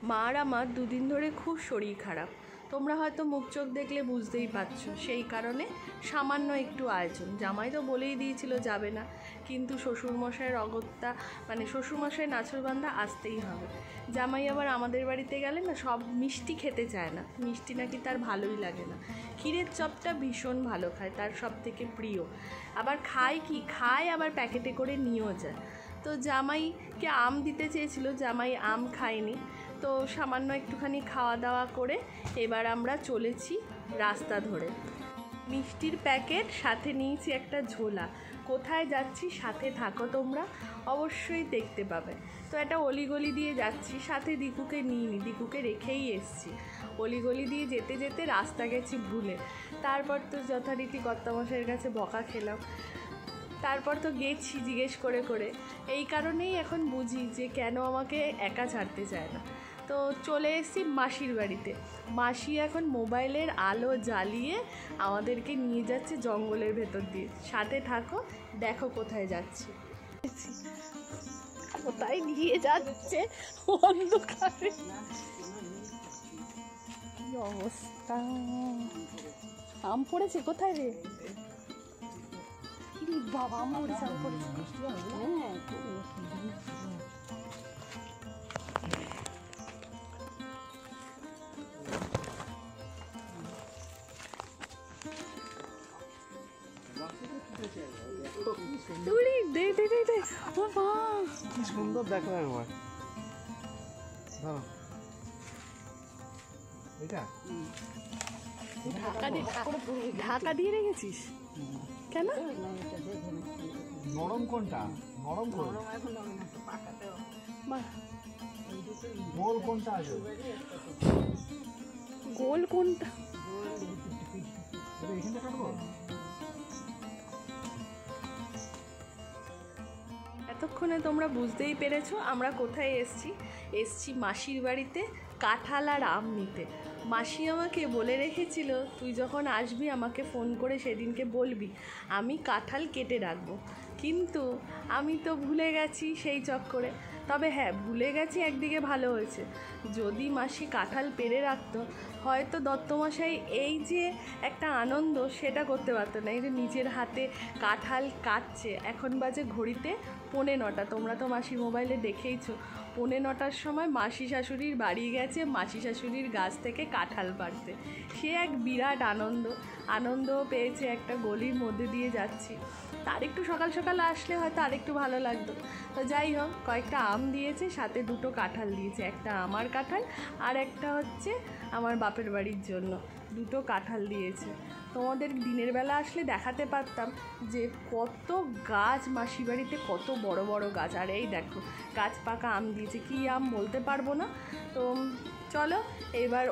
মার আমার দুদিন ধরে খুব শরীর খারাপ। তোমরা হয়তো মুখ চোখ দেখলে বুঝতেই পারছো, সেই কারণে সামান্য একটু আয়োজন। জামাই তো বলেই দিয়েছিল যাবে না, কিন্তু শ্বশুরমশাইয়ের অগত্যা মানে শ্বশুরমশাই নাছরবান্ধা আসতেই হবে। জামাই আবার আমাদের বাড়িতে গেলে না সব মিষ্টি খেতে চায় না, মিষ্টি নাকি তার ভালোই লাগে না। ক্ষীরের চপটা ভীষণ ভালো খায়, তার সব থেকে প্রিয়। আবার খায় আবার প্যাকেটে করে নিয়েও যায়। তো জামাইকে আম দিতে চেয়েছিল, জামাই আম খায়নি। তো সামান্য একটুখানি খাওয়া দাওয়া করে এবার আমরা চলেছি রাস্তা ধরে। মিষ্টির প্যাকেট সাথে নিয়েছি একটা ঝোলা। কোথায় যাচ্ছি সাথে থাকো, তোমরা অবশ্যই দেখতে পাবে। তো একটা অলিগলি দিয়ে যাচ্ছি, সাথে দিকুকে নিইনি, দিকুকে রেখেই এসছি। অলিগলি দিয়ে যেতে যেতে রাস্তা গেছি ভুলে। তারপর তো যথারীতি কর্তামশাইয়ের কাছে বকা খেলাম। তারপর তো গেছি জিজ্ঞেস করে করে। এই কারণেই এখন বুঝি যে কেন আমাকে একা ছাড়তে চায় না। তো চলে এসেছি মাসির বাড়িতে। মাসি এখন মোবাইলের আলো জ্বালিয়ে আমাদেরকে নিয়ে যাচ্ছে জঙ্গলের ভেতর দিয়ে। সাথে থাকো, দেখো কোথায় যাচ্ছি। কোথায় নিয়ে যাচ্ছে অন্ধকারে, কি অবস্থা। আম পড়েছে কোথায় রে বাবা, আম পড়েছে, আম পড়েছে। কি সুন্দর দেখো একবার। ঢাকা দিয়ে রেখেছিস কেন? নরম কোনটা? নরম কোন? গোল কোনটা আছে? গোল কোনটা? এখানটা কাটবো। এতক্ষণে তোমরা বুঝতেই পেরেছো আমরা কোথায় এসছি মাসির বাড়িতে কাঁঠাল আর আম নিতে। মাসি আমাকে বলে রেখেছিল তুই যখন আসবি আমাকে ফোন করে সেদিনকে বলবি, আমি কাঁঠাল কেটে রাখবো। কিন্তু আমি তো ভুলে গেছি সেই চক্করে। তবে হ্যাঁ, ভুলে গেছি একদিকে ভালো হয়েছে, যদি মাসি কাঁঠাল পেড়ে রাখতো হয়তো দত্তমশাই এই যে একটা আনন্দ সেটা করতে পারতো না। এই যে নিজের হাতে কাঁঠাল কাটছে। এখন বাজে ঘড়িতে 9:45। তোমরা তো মাসির মোবাইলে দেখেইছো 9:45 সময় মাসি শাশুড়ির বাড়ি গেছে মাসি শাশুড়ির গাছ থেকে কাঁঠাল পাড়তে। সে এক বিরাট আনন্দও পেয়েছে। একটা গলির মধ্যে দিয়ে যাচ্ছি, তার একটু সকাল সকাল আসলে হয়তো আরেকটু ভালো লাগতো। তো যাই হোক, কয়েকটা আম দিয়েছে, সাথে 2টো কাঁঠাল দিয়েছে। একটা আমার কাঁঠাল আর একটা হচ্ছে আমার বাপের বাড়ির জন্য। 2টো কাঁঠাল দিয়েছে। তোমাদের দিনের বেলা আসলে দেখাতে পারতাম যে কত গাছ মাসি বাড়িতে, কত বড় বড় গাছ। আর এই দেখো গাছ পাকা আম দিয়েছে, কী আম বলতে পারবো না। তো চলো এবার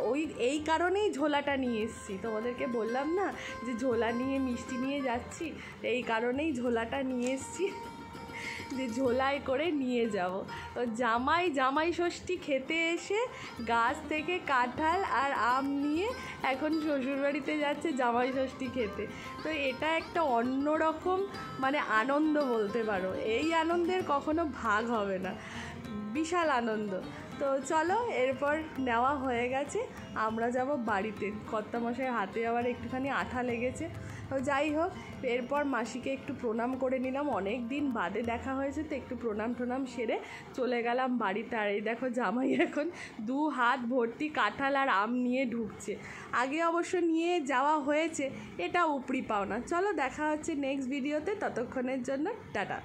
এই কারণেই ঝোলাটা নিয়ে এসেছি। তোমাদেরকে বললাম না যে ঝোলা নিয়ে মিষ্টি নিয়ে যাচ্ছি, এই কারণেই ঝোলাটা নিয়ে এসেছি যে ঝোলায় করে নিয়ে যাব। তো জামাই ষষ্ঠী খেতে এসে গাছ থেকে কাঁঠাল আর আম নিয়ে এখন শ্বশুরবাড়িতে যাচ্ছে জামাই ষষ্ঠী খেতে। তো এটা একটা অন্যরকম মানে আনন্দ বলতে পারো। এই আনন্দের কখনো ভাগ হবে না, বিশাল আনন্দ। তো চলো, এরপর নেওয়া হয়ে গেছে, আমরা যাব বাড়িতে। কর্তামশাইয়ের হাতে আবার একটুখানি আঠা লেগেছে। তো যাই হোক, এরপর মাসিকে একটু প্রণাম করে নিলাম, অনেক দিন বাদে দেখা হয়েছে তো একটু প্রণাম সেরে চলে গেলাম বাড়িতে। আর এই দেখো জামাই এখন 2 হাত ভর্তি কাঁঠাল আর আম নিয়ে ঢুকছে। আগে অবশ্য নিয়ে যাওয়া হয়েছে, এটা উপরি পাওনা। চলো দেখা হচ্ছে নেক্সট ভিডিওতে, ততক্ষণের জন্য টাটা।